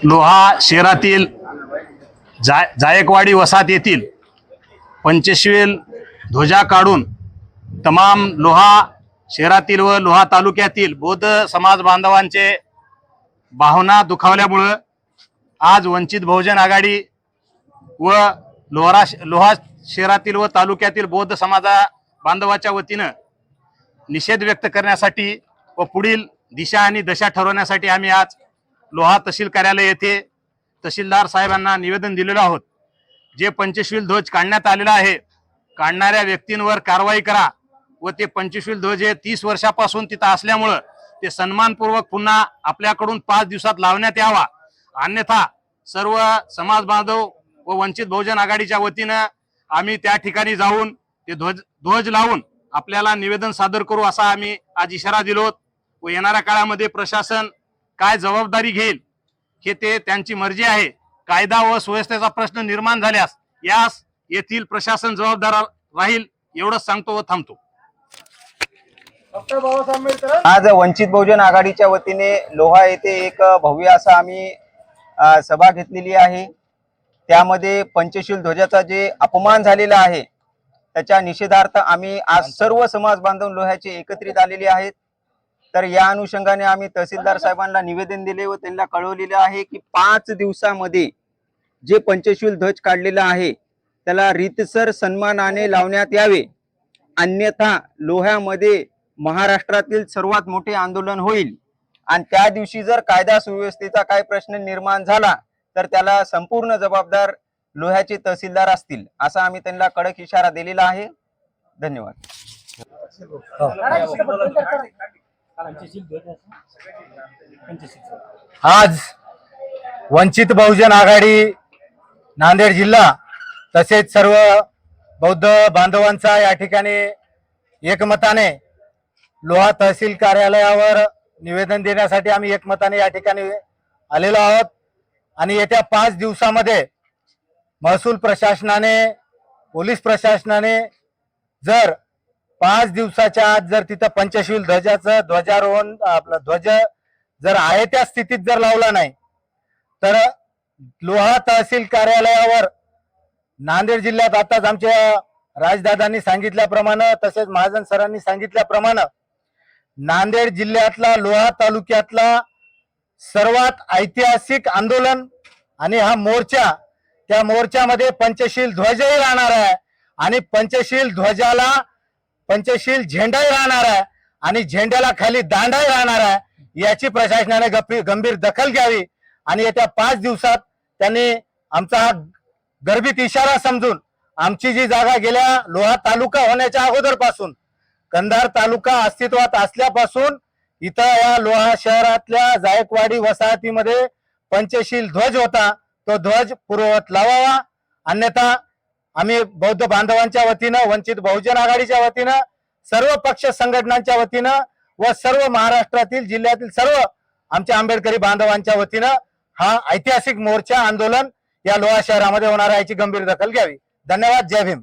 लोहा शहरातील जायकवाडी वसाहत येथील पंचशील ध्वजा काढून तमाम लोहा शहरातील व लोहा तालुक्यातील बौद्ध समाज बांधवांचे भावना दुखावल्यामुळे आज वंचित बहुजन आघाडी व लोहा शहरातील व तालुक्यातील बौद्ध समाजा बांधवाच्या वतीनं निषेध व्यक्त करण्यासाठी व पुढील दिशा आणि दशा ठरवण्यासाठी आम्ही आज लोहा तहसील कार्यालय येथे तहसीलदार साहेबांना निवेदन दिलेलं आहोत। जे पंचशील ध्वज काढण्यात आलेला आहे, काढणाऱ्या व्यक्तींवर कारवाई करा व ते पंचशील ध्वज हे 30 वर्षापासून तिथं असल्यामुळं ते सन्मानपूर्वक पुन्हा आपल्याकडून 5 दिवसात लावण्यात यावा, अन्यथा सर्व समाज बांधव व वंचित बहुजन आघाडीच्या वतीनं आम्ही त्या ठिकाणी जाऊन ते ध्वज लावून आपल्याला निवेदन सादर करू असा आम्ही आज इशारा दिलोत। व येणाऱ्या काळामध्ये प्रशासन काय जबाबदारी घेईल हे ते त्यांची मर्जी आहे। कायदा व सुव्यवस्थेचा प्रश्न निर्माण झाल्यास यास येथील प्रशासन जबाबदार राहील एवढंच सांगतो व थांबतो। आज वंचित बहुजन आघाडीच्या वतीने लोहा येथे एक भव्य असा आम्ही सभा घेतलेली आहे। त्यामध्ये पंचशील ध्वजाचा जे अपमान झालेला आहे त्याच्या निषेधार्थ आम्ही आज सर्व समाज बांधव लोह्याचे एकत्रित आलेले आहेत। तर या अनुषंगाने आम्ही तहसीलदार साहेबांना निवेदन दिले व त्यांना कळवलेले आहे की 5 दिवसामध्ये जे पंचशील ध्वज काढलेला आहे त्याला रीतसर सन्मानाने लावण्यात यावे, अन्यथा लोह्यामध्ये महाराष्ट्रातील सर्वात मोठे आंदोलन होईल आणि त्या दिवशी जर कायदा सुव्यवस्थेचा काही प्रश्न निर्माण झाला तर त्याला संपूर्ण जबाबदार लोह्याचे तहसीलदार असतील, असा आम्ही त्यांना कडक इशारा दिलेला आहे। धन्यवाद। आज वंचित बहुजन आघाडी नांदेड जिल्हा तसेच सर्व बौद्ध बांधवांचा या ठिकाणी एकमताने लोहा तहसील कार्यालयावर निवेदन देण्यासाठी आम्ही एकमताने या ठिकाणी आलेलो आहोत। आणि येत्या 5 दिवसामध्ये महसूल प्रशासनाने, पोलीस प्रशासनाने जर 5 दिवसाच्या आत जर तिथं पंचशील ध्वजाचं ध्वजारोहण आपला ध्वज जर आहे त्या स्थितीत जर लावला नाही तर लोहा तहसील कार्यालयावर नांदेड जिल्ह्यात आताच आमच्या राजदादांनी सांगितल्याप्रमाणे तसेच महाजन सरांनी सांगितल्याप्रमाणे नांदेड जिल्ह्यातला लोहा तालुक्यातला सर्वात ऐतिहासिक आंदोलन आणि हा मोर्चा, त्या मोर्चामध्ये पंचशील ध्वजही राहणार आहे आणि पंचशील ध्वजाला पंचशील झेंडाही राहणार आहे आणि झेंड्याला खाली दांडाही राहणार आहे। याची प्रशासनाने गंभीर दखल घ्यावी आणि येत्या 5 दिवसात त्यांनी आमचा हा गर्भित इशारा समजून आमची जी जागा गेल्या लोहा तालुका होण्याच्या अगोदरपासून कंधार तालुका अस्तित्वात असल्यापासून इथं या लोहा शहरातल्या जायकवाडी वसाहतीमध्ये पंचशील ध्वज होता, तो ध्वज पूर्ववत लावावा, अन्यथा आम्ही बौद्ध बांधवांच्या वतीनं, वंचित बहुजन आघाडीच्या वतीनं, सर्व पक्ष संघटनांच्या वतीनं व सर्व महाराष्ट्रातील जिल्ह्यातील सर्व आमच्या आंबेडकरी बांधवांच्या वतीनं हा ऐतिहासिक मोर्चा आंदोलन या लोहा शहरामध्ये होणार आहे, याची गंभीर दखल घ्यावी। धन्यवाद। जय भीम।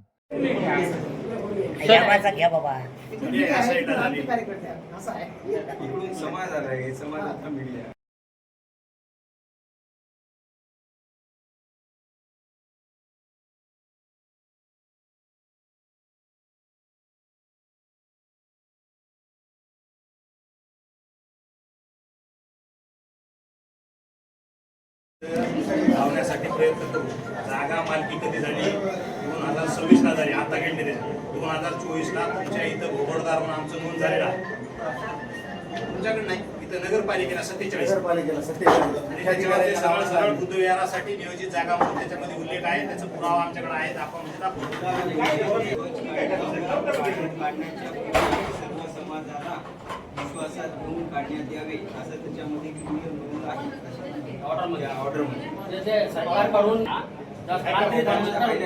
लावण्यासाठी प्रयत्न करू। जागा मालकी कधी झाली? 2026 ला झाली, आता गेली 2024 ला तुमच्या इथं भोगडदार म्हणून आमचं नोंद झालेला आहे। तुमच्याकडे नाही, इथं नगरपालिकेला 47 आणि सरळ बुद्धविहारासाठी नियोजित जागा म्हणून त्याच्यामध्ये उल्लेख आहे, त्याचा पुरावा आमच्याकडे आहे, आपण सर्व समाजाला विश्वासात घेऊन काढण्यात यावे असं त्याच्यामध्ये क्लिअर नोंद आहे ऑर्डरमध्ये। सरकारकडून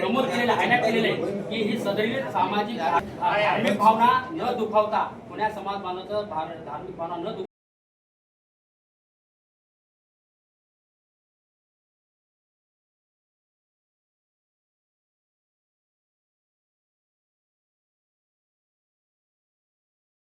नमूद केलेलं आहे की ही सदैव सामाजिक धार्मिक भावना न दुखावता, पुण्या समाज बांधवाचं धार्मिक भावना न